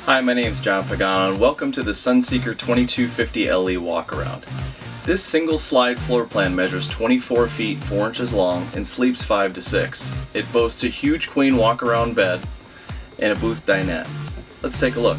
Hi, my name is John Pagano and welcome to the Sunseeker 2250 LE walkaround. This single slide floor plan measures 24 feet 4 inches long and sleeps 5 to 6. It boasts a huge queen walkaround bed and a booth dinette. Let's take a look.